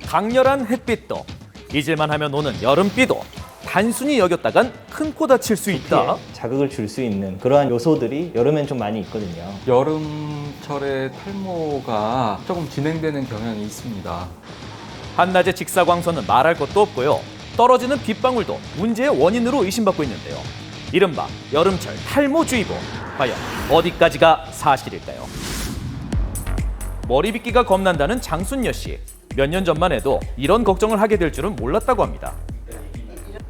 강렬한 햇빛도 잊을만 하면 오는 여름비도 단순히 여겼다간 큰 코 다칠 수 있다. 자극을 줄 수 있는 그러한 요소들이 여름엔 좀 많이 있거든요. 여름철에 탈모가 조금 진행되는 경향이 있습니다. 한낮의 직사광선은 말할 것도 없고요. 떨어지는 빗방울도 문제의 원인으로 의심받고 있는데요. 이른바 여름철 탈모주의보. 과연 어디까지가 사실일까요? 머리 빗기가 겁난다는 장순여 씨. 몇 년 전만 해도 이런 걱정을 하게 될 줄은 몰랐다고 합니다.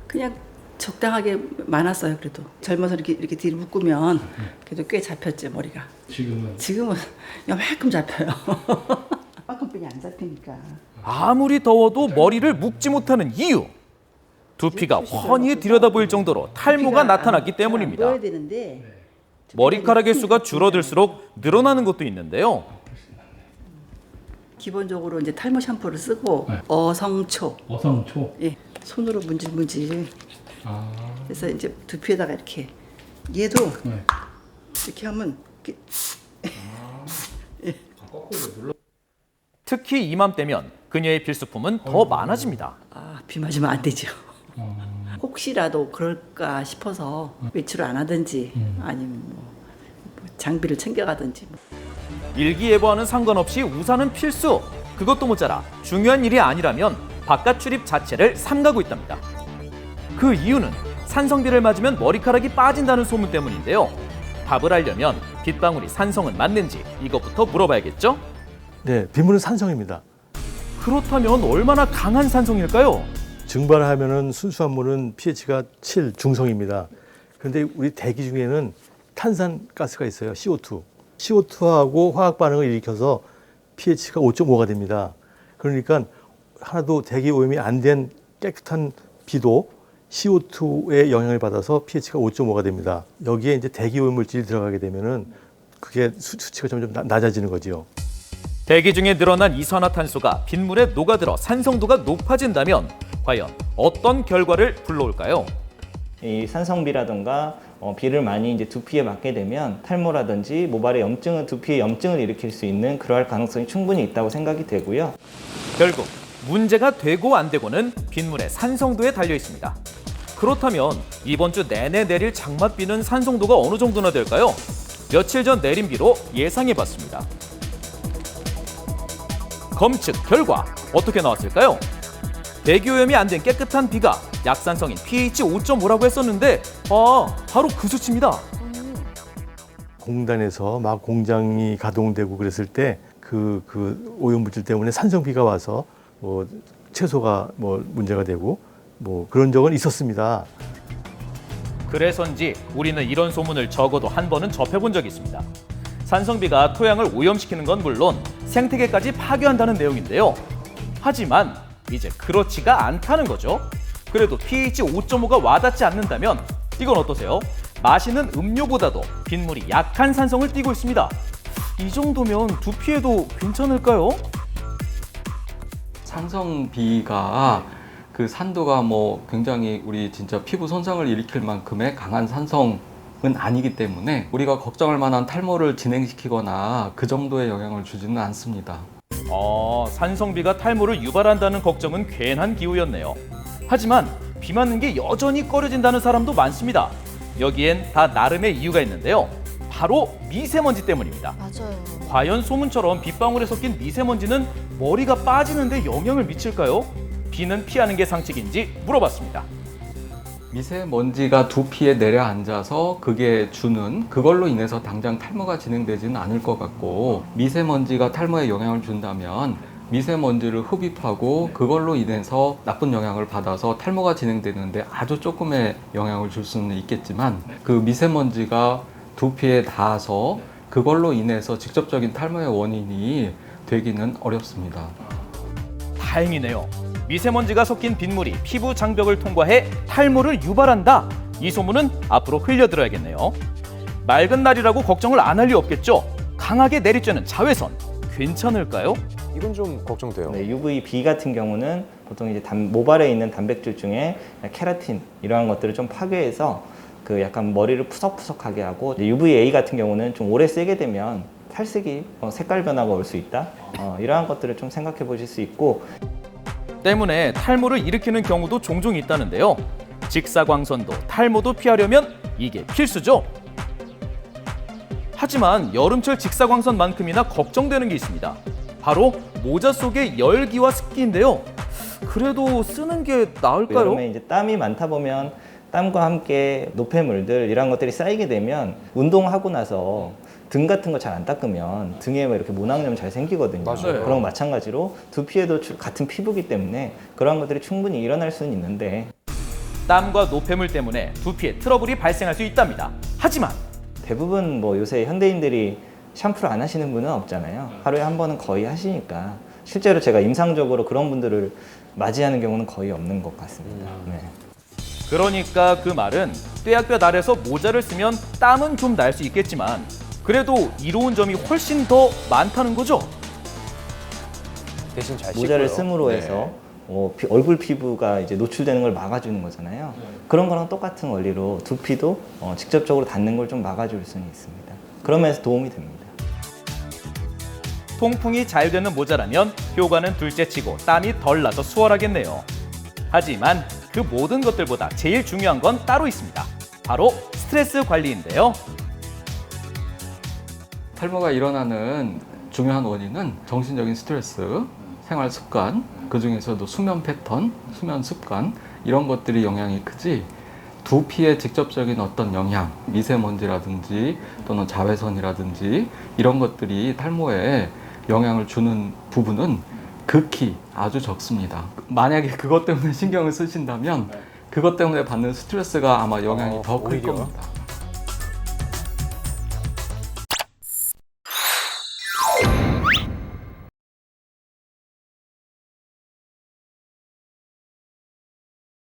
그냥 적당하게 많았어요. 그래도 젊어서 이렇게 뒤로 묶으면 그래도 꽤 잡혔죠, 머리가. 지금은 요만큼 잡혀요. 만큼뿐이 안 잡히니까. 아무리 더워도 머리를 묶지 못하는 이유. 두피가 훤히 들여다보일 정도로 탈모가 나타났기 때문입니다. 보여야 되는데 머리카락의 수가 줄어들수록 늘어나는 것도 있는데요. 기본적으로 이제 탈모 샴푸를 쓰고 어성초. 예, 손으로 문질문질. 그래서 이제 두피에다가 이렇게 얘도 이렇게 하면 이렇게 특히 이맘때면 그녀의 필수품은 더 많아집니다. 비 맞으면 안 되죠. 혹시라도 그럴까 싶어서 외출을 안 하든지 아니면 뭐 장비를 챙겨가든지. 일기예보와는 상관없이 우산은 필수. 그것도 모자라 중요한 일이 아니라면 바깥 출입 자체를 삼가고 있답니다. 그 이유는 산성비를 맞으면 머리카락이 빠진다는 소문 때문인데요. 답을 하려면 빗방울이 산성은 맞는지 이것부터 물어봐야겠죠? 네, 빗물은 산성입니다. 그렇다면 얼마나 강한 산성일까요? 증발하면은 순수한 물은 pH가 7 중성입니다. 그런데 우리 대기 중에는 탄산가스가 있어요. CO2. CO2하고 화학 반응을 일으켜서 pH가 5.5가 됩니다. 그러니까 하나도 대기 오염이 안 된 깨끗한 비도 CO2의 영향을 받아서 pH가 5.5가 됩니다. 여기에 이제 대기 오염 물질이 들어가게 되면은 그게 수치가 점점 낮아지는 거죠. 대기 중에 늘어난 이산화탄소가 빗물에 녹아들어 산성도가 높아진다면 과연 어떤 결과를 불러올까요? 이 산성비라든가 비를 많이 이제 두피에 맞게 되면 탈모라든지 모발의 염증은 두피에 염증을 일으킬 수 있는 그러할 가능성이 충분히 있다고 생각이 되고요. 결국 문제가 되고 안 되고는 빗물의 산성도에 달려 있습니다. 그렇다면 이번 주 내내 내릴 장맛비는 산성도가 어느 정도나 될까요? 며칠 전 내린 비로 예상해봤습니다. 검측 결과 어떻게 나왔을까요? 대기오염이 안 된 깨끗한 비가 약산성인 pH 5.5라고 했었는데 바로 그 수치입니다. 공단에서 막 공장이 가동되고 그랬을 때 그 오염물질 때문에 산성비가 와서 뭐 채소가 뭐 문제가 되고 뭐 그런 적은 있었습니다. 그래서인지 우리는 이런 소문을 적어도 한 번은 접해본 적이 있습니다. 산성비가 토양을 오염시키는 건 물론 생태계까지 파괴한다는 내용인데요. 하지만 이제 그렇지가 않다는 거죠. 그래도 pH 5.5가 와닿지 않는다면 이건 어떠세요? 마시는 음료보다도 빗물이 약한 산성을 띠고 있습니다. 이 정도면 두피에도 괜찮을까요? 산성비가 그 산도가 뭐 굉장히 우리 진짜 피부 손상을 일으킬 만큼의 강한 산성은 아니기 때문에 우리가 걱정할 만한 탈모를 진행시키거나 그 정도의 영향을 주지는 않습니다. 산성비가 탈모를 유발한다는 걱정은 괜한 기우였네요. 하지만 비 맞는 게 여전히 꺼려진다는 사람도 많습니다. 여기엔 다 나름의 이유가 있는데요. 바로 미세먼지 때문입니다. 맞아요. 과연 소문처럼 빗방울에 섞인 미세먼지는 머리가 빠지는데 영향을 미칠까요? 비는 피하는 게 상책인지 물어봤습니다. 미세먼지가 두피에 내려앉아서 그걸로 인해서 당장 탈모가 진행되지는 않을 것 같고, 미세먼지가 탈모에 영향을 준다면 미세먼지를 흡입하고 그걸로 인해서 나쁜 영향을 받아서 탈모가 진행되는데 아주 조금의 영향을 줄 수는 있겠지만, 그 미세먼지가 두피에 닿아서 그걸로 인해서 직접적인 탈모의 원인이 되기는 어렵습니다. 다행이네요. 미세먼지가 섞인 빗물이 피부 장벽을 통과해 탈모를 유발한다. 이 소문은 앞으로 흘려들어야겠네요. 맑은 날이라고 걱정을 안 할 리 없겠죠. 강하게 내리쬐는 자외선 괜찮을까요? 이건 좀 걱정돼요. 네, UVB 같은 경우는 보통 이제 모발에 있는 단백질 중에 케라틴 이러한 것들을 좀 파괴해서 그 약간 머리를 푸석푸석하게 하고, UVA 같은 경우는 좀 오래 쓰게 되면 탈색이 색깔 변화가 올 수 있다. 이러한 것들을 좀 생각해 보실 수 있고. 때문에 탈모를 일으키는 경우도 종종 있다는데요. 직사광선도 탈모도 피하려면 이게 필수죠. 하지만 여름철 직사광선만큼이나 걱정되는 게 있습니다. 바로 모자 속의 열기와 습기인데요. 그래도 쓰는 게 나을까요? 여름에 이제 땀이 많다 보면 땀과 함께 노폐물들 이런 것들이 쌓이게 되면 운동하고 나서 등 같은 거 잘 안 닦으면 등에 뭐 이렇게 모낭염 잘 생기거든요. 맞아요. 그런 거 마찬가지로 두피에도 같은 피부기 때문에 그런 것들이 충분히 일어날 수는 있는데 땀과 노폐물 때문에 두피에 트러블이 발생할 수 있답니다. 하지만 대부분 뭐 요새 현대인들이 샴푸를 안 하시는 분은 없잖아요. 하루에 한 번은 거의 하시니까 실제로 제가 임상적으로 그런 분들을 맞이하는 경우는 거의 없는 것 같습니다. 네. 그러니까 그 말은 떼약볕 아래서 모자를 쓰면 땀은 좀 날 수 있겠지만 그래도 이로운 점이 훨씬 더 많다는 거죠. 대신 잘 모자를 씻고요. 씀으로 네. 해서 얼굴 피부가 이제 노출되는 걸 막아주는 거잖아요. 그런 거랑 똑같은 원리로 두피도 직접적으로 닿는 걸 좀 막아줄 수는 있습니다. 그러면서 도움이 됩니다. 통풍이 잘 되는 모자라면 효과는 둘째치고 땀이 덜 나서 수월하겠네요. 하지만 그 모든 것들보다 제일 중요한 건 따로 있습니다. 바로 스트레스 관리인데요. 탈모가 일어나는 중요한 원인은 정신적인 스트레스, 생활 습관, 그 중에서도 수면 패턴, 수면 습관 이런 것들이 영향이 크지 두피에 직접적인 어떤 영향, 미세먼지라든지 또는 자외선이라든지 이런 것들이 탈모에 영향을 주는 부분은 극히 아주 적습니다. 만약에 그것 때문에 신경을 쓰신다면 그것 때문에 받는 스트레스가 아마 영향이 더 클 오히려? 겁니다.